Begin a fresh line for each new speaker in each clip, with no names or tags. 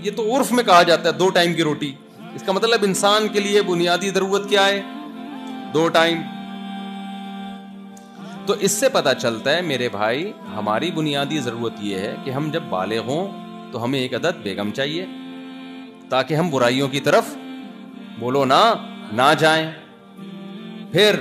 یہ تو عرف میں کہا جاتا ہے 2 ٹائم کی روٹی. اس کا مطلب انسان کے لیے بنیادی ضرورت کیا ہے؟ 2 ٹائم. تو اس سے پتا چلتا ہے میرے بھائی ہماری بنیادی ضرورت یہ ہے کہ ہم جب بالغ ہوں تو ہمیں ایک عدد بیگم چاہیے تاکہ ہم برائیوں کی طرف بولو نہ جائیں. پھر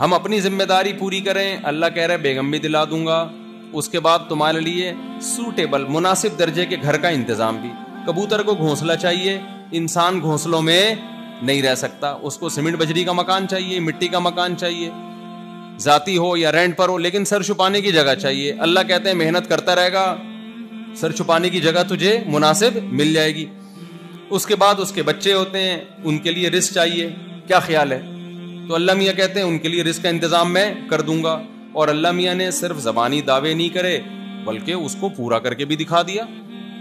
ہم اپنی ذمہ داری پوری کریں. اللہ کہہ رہے بیگم بھی دلا دوں گا. اس کے بعد تمہارے لیے سوٹیبل مناسب درجے کے گھر کا انتظام بھی. کبوتر کو گھونسلہ چاہیے, انسان گھونسلوں میں نہیں رہ سکتا. اس کو سیمنٹ بجری کا مکان چاہیے, مٹی کا مکان چاہیے, ذاتی ہو یا رینٹ پر ہو, لیکن سر چھپانے کی جگہ چاہیے. اللہ کہتے ہیں محنت کرتا رہے گا, سر چھپانے کی جگہ تجھے مناسب مل جائے گی. اس کے بعد اس کے بچے ہوتے ہیں, ان کے لیے رزق چاہیے. کیا خیال ہے؟ تو اللہ میاں کہتے ہیں ان کے لیے رزق کا انتظام میں کر دوں گا. اور اللہ میاں نے صرف زبانی دعوے نہیں کرے بلکہ اس کو پورا کر کے بھی دکھا دیا.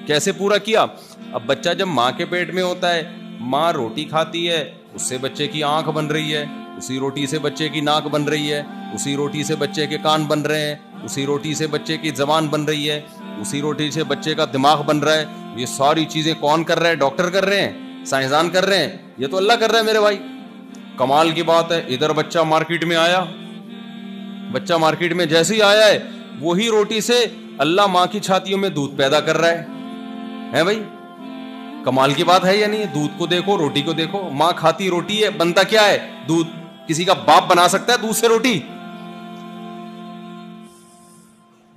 کیسے پورا کیا؟ اب بچہ جب ماں کے پیٹ میں ہوتا ہے, ماں روٹی کھاتی ہے, اس سے بچے کی آنکھ بن رہی ہے, اسی روٹی سے بچے کی ناک بن رہی ہے, اسی روٹی سے بچے کے کان بن رہے ہیں, اسی روٹی سے بچے کی زبان بن رہی ہے, اسی روٹی سے بچے کا دماغ بن رہا ہے. یہ ساری چیزیں کون کر رہے ہیں؟ ڈاکٹر کر رہے ہیں, سائنسدان کر رہے ہیں, یہ تو اللہ کر رہا ہے میرے بھائی. کمال کی بات ہے, ادھر بچہ مارکیٹ میں آیا, بچہ مارکیٹ میں جیسے ہی آیا ہے وہی روٹی سے اللہ ماں کی چھاتیوں میں دودھ پیدا کر رہا ہے بھائی. کمال کی بات ہے یا نہیں؟ دودھ کو دیکھو, روٹی کو دیکھو. ماں کھاتی روٹی ہے, بنتا کیا ہے؟ دودھ. کسی کا باپ بنا سکتا ہے دودھ سے روٹی؟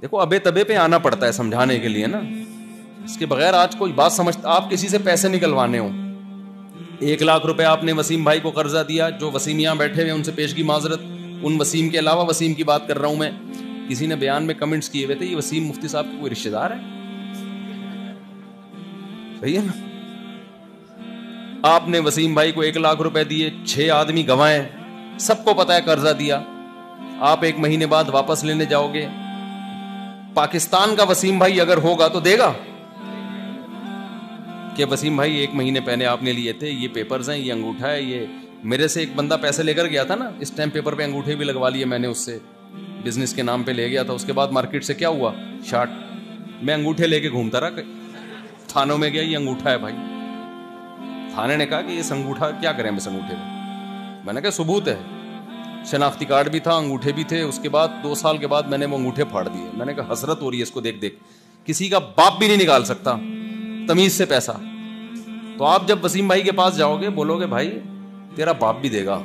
دیکھو ابے تبے پہ آنا پڑتا ہے سمجھانے کے لیے نا, اس کے بغیر آج کوئی بات سمجھتا. آپ کسی سے پیسے نکلوانے ہوں, 1 لاکھ روپے آپ نے وسیم بھائی کو قرضہ دیا, جو وسیم یہاں بیٹھے ہوئے ان سے پیش کی معذرت, ان وسیم کے علاوہ وسیم کی بات کر رہا ہوں میں. کسی نے بیان میں کمنٹس کیے ہوئے تھے یہ وسیم مفتی صاحب کے کوئی رشتہ دار ہے؟ صحیح ہے نا. آپ نے وسیم بھائی کو 1 لاکھ روپے دیے, 6 آدمی گنوائے, سب کو پتا ہے قرضہ دیا. آپ 1 مہینے بعد واپس لینے جاؤ گے, پاکستان کا وسیم بھائی اگر ہوگا تو دے گا کہ وسیم بھائی 1 مہینے پہلے آپ نے لیے تھے, یہ پیپرز ہیں, یہ انگوٹھا ہے, یہ میرے سے ایک بندہ پیسے لے کر گیا تھا نا, اس ٹائم پیپر پہ انگوٹھے بھی لگوا لیے میں نے اس سے, بزنس کے نام پہ لے گیا تھا. اس کے بعد مارکیٹ سے کیا ہوا؟ شارٹ. میں انگوٹھے لے کے گھومتا رہا, تھانوں میں گیا, یہ انگوٹھا ہے بھائی. تھانے نے کہا کہ یہ انگوٹھا کیا کریں ہم اس انگوٹھے میں نے کہا ثبوت ہے, شناختی کارڈ بھی تھا, انگوٹھے بھی تھے. اس کے بعد 2 سال کے بعد میں نے وہ انگوٹھے پھاڑ دیے. میں نے کہا حسرت ہو رہی ہے اس کو دیکھ دیکھ, کسی کا باپ بھی نہیں نکال سکتا تمیز سے پیسہ. تو آپ جب وسیم بھائی کے پاس جاؤ گے بولو گے بھائی تیرا باپ بھی دے گا,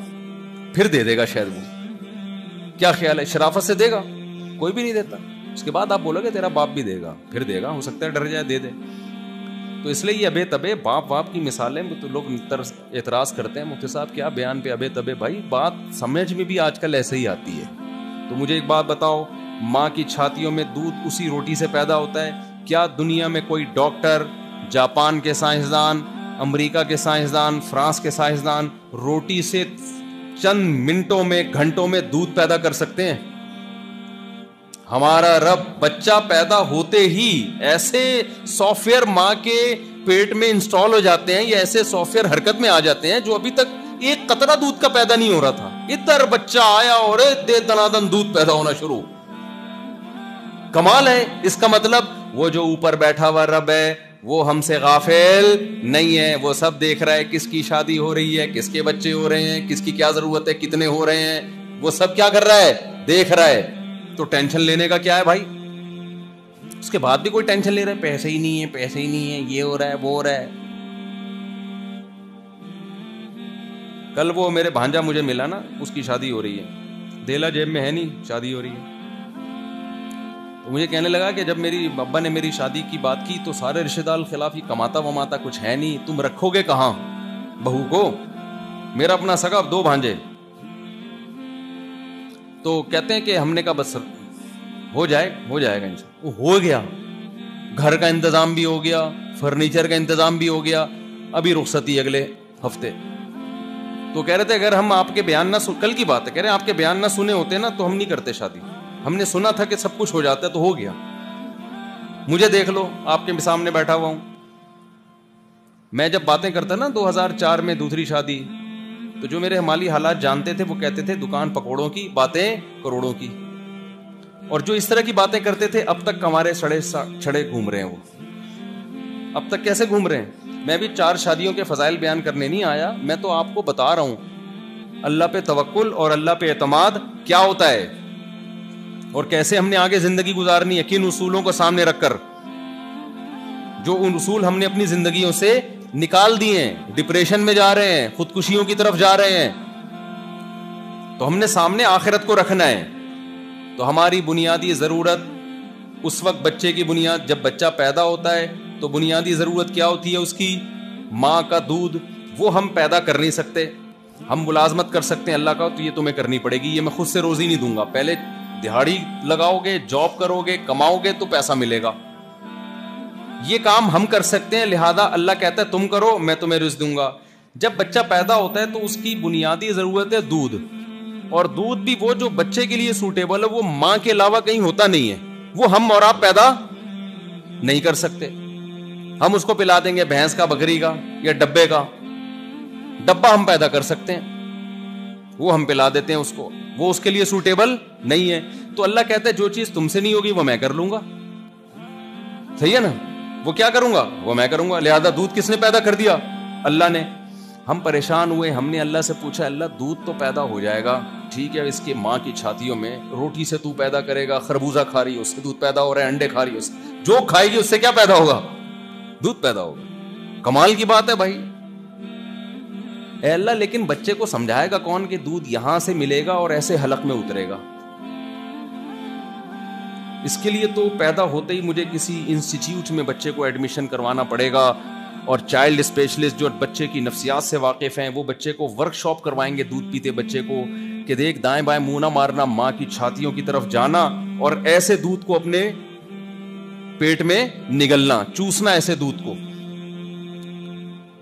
پھر دے دے گا شاید وہ. کیا خیال ہے؟ شرافت سے دے گا؟ کوئی بھی نہیں دیتا. اس کے بعد آپ بولو گے تیرا باپ بھی دے گا, پھر دے گا, ہو سکتا ہے ڈر جائے دے دے. تو اس لیے یہ ابے تبے باپ کی مثالیں تو لوگ اعتراض کرتے ہیں مفتی صاحب کیا بیان پہ ابے تبے. بھائی بات سمجھ میں بھی آج کل ایسے ہی آتی ہے. تو مجھے ایک بات بتاؤ, ماں کی چھاتیوں میں دودھ اسی روٹی سے پیدا ہوتا ہے. کیا دنیا میں کوئی ڈاکٹر, جاپان کے سائنسدان, امریکہ کے سائنسدان, فرانس کے سائنسدان روٹی سے چند منٹوں میں, گھنٹوں میں دودھ پیدا کر سکتے ہیں؟ ہمارا رب بچہ پیدا ہوتے ہی ایسے سافٹ ویئر ماں کے پیٹ میں انسٹال ہو جاتے ہیں, یا ایسے سافٹ ویئر حرکت میں آ جاتے ہیں جو ابھی تک 1 قطرہ دودھ کا پیدا نہیں ہو رہا تھا, ادھر بچہ آیا اور دے دنادن دودھ پیدا ہونا شروع. کمال ہے. اس کا مطلب وہ جو اوپر بیٹھا ہوا رب ہے وہ ہم سے غافل نہیں ہے, وہ سب دیکھ رہا ہے کس کی شادی ہو رہی ہے, کس کے بچے ہو رہے ہیں, کس کی کیا ضرورت ہے, کتنے ہو رہے ہیں, وہ سب کیا کر رہا ہے؟ دیکھ رہا ہے. تو ٹینشن لینے کا کیا ہے بھائی؟ اس کے بعد بھی کوئی ٹینشن لے رہا ہے, پیسے ہی نہیں ہے, پیسے ہی نہیں ہے, یہ ہو رہا ہے, وہ ہو رہا ہے. کل وہ میرے بھانجا مجھے ملا نا, اس کی شادی ہو رہی ہے, دیلا جیب میں ہے نہیں, شادی ہو رہی ہے. تو مجھے کہنے لگا کہ جب میری ابا نے میری شادی کی بات کی تو سارے رشتے دار خلاف ہی, کماتا وماتا کچھ ہے نہیں, تم رکھو گے کہاں بہو کو؟ میرا اپنا سگا 2 بھانجے. تو کہتے ہیں کہ ہم نے کہا بس ہو جائے گا انشاءاللہ. وہ ہو گیا, گھر کا انتظام بھی ہو گیا, فرنیچر کا انتظام بھی ہو گیا, ابھی رخصتی اگلے ہفتے. تو کہہ رہے تھے اگر ہم آپ کے بیان نہ کل کی بات ہے, کہہ رہے ہیں آپ کے بیان نہ سنے ہوتے نا تو ہم نہیں کرتے شادی. ہم نے سنا تھا کہ سب کچھ ہو جاتا ہے تو ہو گیا. مجھے دیکھ لو, آپ کے سامنے بیٹھا ہوا ہوں. میں جب باتیں کرتا نا 2004 میں دوسری شادی, تو جو میرے مالی حالات جانتے تھے وہ کہتے تھے دکان پکوڑوں کی, باتیں کروڑوں کی. اور جو اس طرح کی باتیں کرتے تھے اب تک ہمارے چھڑے گھوم رہے ہیں وہ. اب تک کیسے گھوم رہے ہیں. میں بھی 4 شادیوں کے فضائل بیان کرنے نہیں آیا, میں تو آپ کو بتا رہا ہوں اللہ پہ توکل اور اللہ پہ اعتماد کیا ہوتا ہے اور کیسے ہم نے آگے زندگی گزارنی ہے, کن اصولوں کو سامنے رکھ کر. جو ان اصول ہم نے اپنی زندگیوں سے نکال دیے ہیں, ڈپریشن میں جا رہے ہیں, خودکشیوں کی طرف جا رہے ہیں, تو ہم نے سامنے آخرت کو رکھنا ہے. تو ہماری بنیادی ضرورت اس وقت بچے کی بنیاد, جب بچہ پیدا ہوتا ہے تو بنیادی ضرورت کیا ہوتی ہے اس کی؟ ماں کا دودھ. وہ ہم پیدا کر نہیں سکتے. ہم ملازمت کر سکتے ہیں اللہ کا, تو یہ تمہیں کرنی پڑے گی, یہ میں خود سے روزی نہیں دوں گا. پہلے دہاڑی لگاؤ گے, جاب کرو گے, کماؤ گے تو پیسہ ملے گا. یہ کام ہم کر سکتے ہیں, لہذا اللہ کہتا ہے تم کرو, میں تمہیں رزق دوں گا. جب بچہ پیدا ہوتا ہے تو اس کی بنیادی ضرورت ہے دودھ, اور دودھ بھی وہ جو بچے کے لیے سوٹیبل ہے, وہ ماں کے علاوہ کہیں ہوتا نہیں ہے. وہ ہم اور آپ پیدا نہیں کر سکتے. ہم اس کو پلا دیں گے بھینس کا, بکری کا یا ڈبے کا. ڈبہ ہم پیدا کر سکتے ہیں, وہ ہم پلا دیتے ہیں اس کو, وہ اس کے لیے سوٹیبل نہیں ہے. تو اللہ کہتا ہے جو چیز تم سے نہیں ہوگی وہ میں کر لوں گا. صحیح ہے نا, وہ کیا کروں گا, وہ میں کروں گا. لہذا دودھ کس نے پیدا کر دیا؟ اللہ نے. ہم پریشان ہوئے, ہم نے اللہ سے پوچھا اللہ دودھ تو پیدا ہو جائے گا, ٹھیک ہے, اس کے ماں کی چھاتیوں میں روٹی سے تو پیدا کرے گا, خربوزہ کھا رہی ہے اس سے دودھ پیدا ہو رہا ہے, انڈے کھا رہی ہے اس سے, جو کھائے گی اس سے کیا پیدا ہوگا؟ دودھ پیدا ہوگا. کمال کی بات ہے بھائی. اے اللہ, لیکن بچے کو سمجھائے گا کون کہ دودھ یہاں سے ملے گا اور ایسے حلق میں اترے گا؟ اس کے لیے تو پیدا ہوتے ہی مجھے کسی انسٹیٹیوٹ میں بچے کو ایڈمیشن کروانا پڑے گا, اور چائلڈ اسپیشلسٹ جو بچے کی نفسیات سے واقف ہیں وہ بچے کو ورک شاپ کروائیں گے دودھ پیتے بچے کو, کہ دیکھ دائیں بائیں منہ نہ مارنا, ماں کی چھاتیوں کی طرف جانا اور ایسے دودھ کو اپنے پیٹ میں نگلنا, چوسنا ایسے دودھ کو.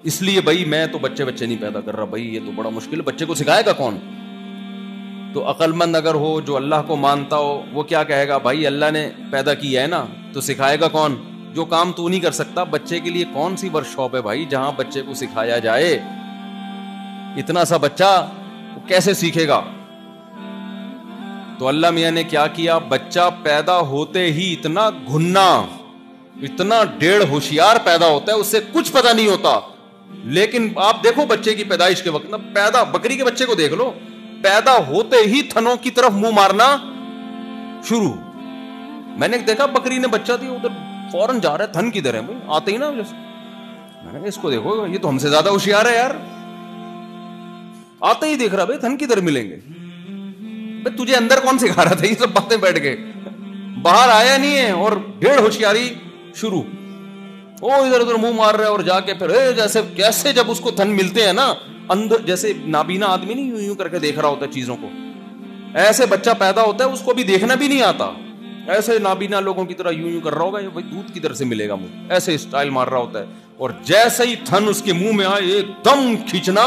اس لیے بھائی میں تو بچے نہیں پیدا کر رہا بھائی, یہ تو بڑا مشکل ہے. بچے کو سکھائے گا کون؟ تو عقل مند اگر ہو, جو اللہ کو مانتا ہو, وہ کیا کہے گا, بھائی اللہ نے پیدا کیا ہے نا, تو سکھائے گا کون؟ جو کام تو نہیں کر سکتا. بچے کے لیے کون سی ورک شاپ ہے بھائی جہاں بچے کو سکھایا جائے؟ اتنا سا بچہ وہ کیسے سیکھے گا؟ تو اللہ میاں نے کیا کیا, بچہ پیدا ہوتے ہی اتنا گھنا, اتنا ڈیڑھ ہوشیار پیدا ہوتا ہے, اس سے کچھ پتہ نہیں ہوتا. لیکن آپ دیکھو بچے کی پیدائش کے وقت نا, پیدا بکری کے بچے کو دیکھ لو, پیدا ہوتے ہی تھنوں کی طرف منہ مارنا شروع. میں نے دیکھا بکری نے بچہ دیا, ادھر فوراً جا رہا ہے, تھن کدھر ہے بھائی, آتے ہی نا. میں نے کہا اس کو دیکھو, یہ تو ہم سے زیادہ ہوشیار ہے یار, آتے ہی دیکھ رہا بھائی تھن کدھر ملیں گے. بھائی تجھے اندر کون سکھا رہا تھا یہ سب باتیں بیٹھ کے؟ باہر آیا نہیں ہے اور ڈیڑھ ہوشیاری شروع. وہ ادھر ادھر منہ مار رہا ہے, اور جا کے پھر جیسے کیسے جب اس کو تھن ملتے ہیں نا اندر, جیسے نابینا آدمی نہیں یوں یوں کر کے دیکھ رہا ہوتا ہے چیزوں کو, ایسے بچہ پیدا ہوتا ہے, اس کو بھی دیکھنا بھی نہیں آتا, ایسے نابینا لوگوں کی طرح یوں یوں کر رہا ہوگا, یہ بھائی دودھ کدھر سے ملے گا منہ, ایسے اسٹائل مار رہا ہوتا ہے. اور جیسے ہی تھن اس کے منہ میں آئے ایک دم کھینچنا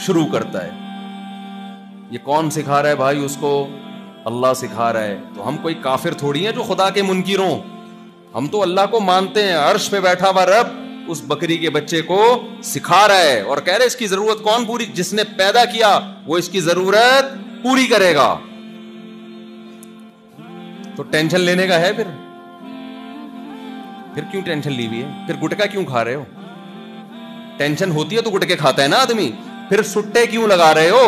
شروع کرتا ہے. یہ کون سکھا رہا ہے بھائی اس کو؟ اللہ سکھا رہا ہے. تو ہم کوئی کافر تھوڑی ہیں جو خدا کے منکر ہوں, ہم تو اللہ کو مانتے ہیں. عرش پہ بیٹھا ہوا رب اس بکری کے بچے کو سکھا رہا ہے اور کہہ رہے اس کی ضرورت کون پوری؟ جس نے پیدا کیا وہ اس کی ضرورت پوری کرے گا. تو ٹینشن لینے کا ہے پھر کیوں ٹینشن لی ہوئی ہے؟ پھر گٹکا کیوں کھا رہے ہو؟ ٹینشن ہوتی ہے تو گٹکے کھاتا ہے نا آدمی. پھر سٹے کیوں لگا رہے ہو؟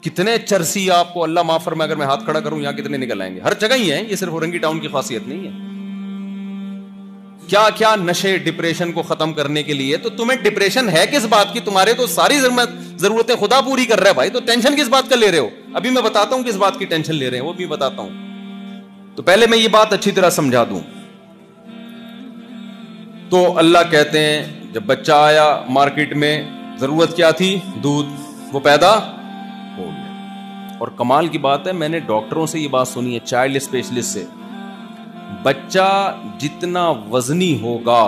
کتنے چرسی آپ کو اللہ معاف فرمائے, اگر میں ہاتھ کھڑا کروں یہاں کتنے نکل آئیں گے. ہر جگہ ہی ہیں, یہ صرف اورنگی ٹاؤن کی خاصیت نہیں ہے. کیا کیا نشے ڈپریشن کو ختم کرنے کے لیے. تو تمہیں ڈپریشن ہے کس بات کی؟ تمہارے تو ساری ضرورتیں خدا پوری کر رہا ہے بھائی, تو ٹینشن کس بات کا لے رہے ہو؟ ابھی میں بتاتا ہوں کس بات کی ٹینشن لے رہے ہیں, وہ بھی بتاتا ہوں. تو پہلے میں یہ بات اچھی طرح سمجھا دوں. تو اللہ کہتے ہیں جب بچہ آیا مارکیٹ میں, ضرورت کیا تھی؟ دودھ, وہ پیدا ہو گیا. اور کمال کی بات ہے, میں نے ڈاکٹروں سے یہ بات سنی ہے, چائلڈ اسپیشلسٹ سے, بچہ جتنا وزنی ہوگا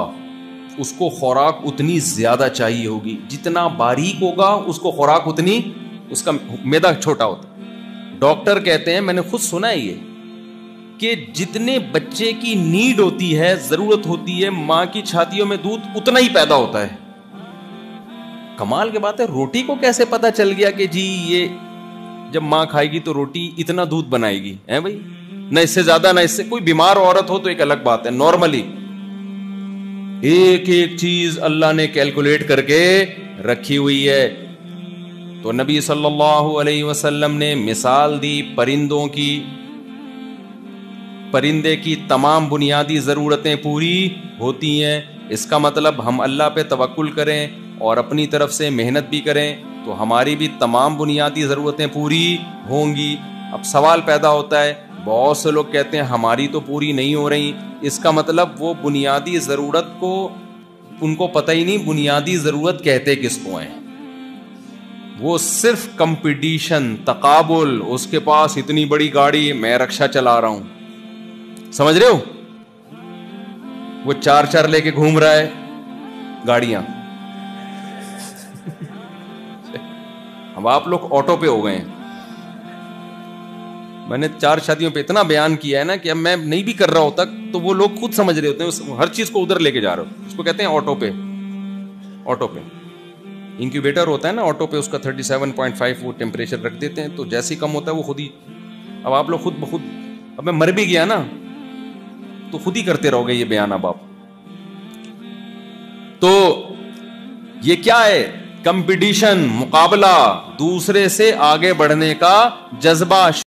اس کو خوراک اتنی زیادہ چاہیے ہوگی, جتنا باریک ہوگا اس کو خوراک اتنی, اس کا معدہ چھوٹا ہوتا. ڈاکٹر کہتے ہیں, میں نے خود سنا ہے یہ, کہ جتنے بچے کی نیڈ ہوتی ہے, ضرورت ہوتی ہے, ماں کی چھاتیوں میں دودھ اتنا ہی پیدا ہوتا ہے. کمال کی بات ہے, روٹی کو کیسے پتا چل گیا کہ جی یہ جب ماں کھائے گی تو روٹی اتنا دودھ بنائے گی؟ ہے بھائی, نہ اس سے زیادہ نہ اس سے. کوئی بیمار عورت ہو تو ایک الگ بات ہے, نارملی ایک ایک چیز اللہ نے کیلکولیٹ کر کے رکھی ہوئی ہے. تو نبی صلی اللہ علیہ وسلم نے مثال دی پرندوں کی. پرندے کی تمام بنیادی ضرورتیں پوری ہوتی ہیں. اس کا مطلب ہم اللہ پہ توکل کریں اور اپنی طرف سے محنت بھی کریں تو ہماری بھی تمام بنیادی ضرورتیں پوری ہوں گی. اب سوال پیدا ہوتا ہے, بہت سے لوگ کہتے ہیں ہماری تو پوری نہیں ہو رہی. اس کا مطلب وہ بنیادی ضرورت کو ان کو پتہ ہی نہیں بنیادی ضرورت کہتے کس کو ہیں. وہ صرف کمپٹیشن, تقابل, اس کے پاس اتنی بڑی گاڑی, میں رکشا چلا رہا ہوں, سمجھ رہے ہو, وہ 4 لے کے گھوم رہا ہے گاڑیاں. اب آپ لوگ آٹو پہ ہو گئے ہیں. میں نے 4 شادیوں پہ اتنا بیان کیا ہے نا کہ اب میں نہیں بھی کر رہا ہوتا تو وہ لوگ خود سمجھ رہے ہوتے ہیں, ہر چیز کو ادھر لے کے جا رہے ہو. اس کو کہتے ہیں آٹو پہ. آٹو پہ انکیوبیٹر ہوتا ہے نا آٹو پہ, اس کا 37.5 وہ ٹیمپریچر رکھ دیتے ہیں, تو جیسے ہی کم ہوتا ہے وہ خود ہی. اب آپ لوگ خود بخود, اب میں مر بھی گیا نا تو خود ہی کرتے رہو گے یہ بیان. اب آپ تو یہ کیا ہے, کمپٹیشن, مقابلہ, دوسرے سے آگے بڑھنے کا جذبہ.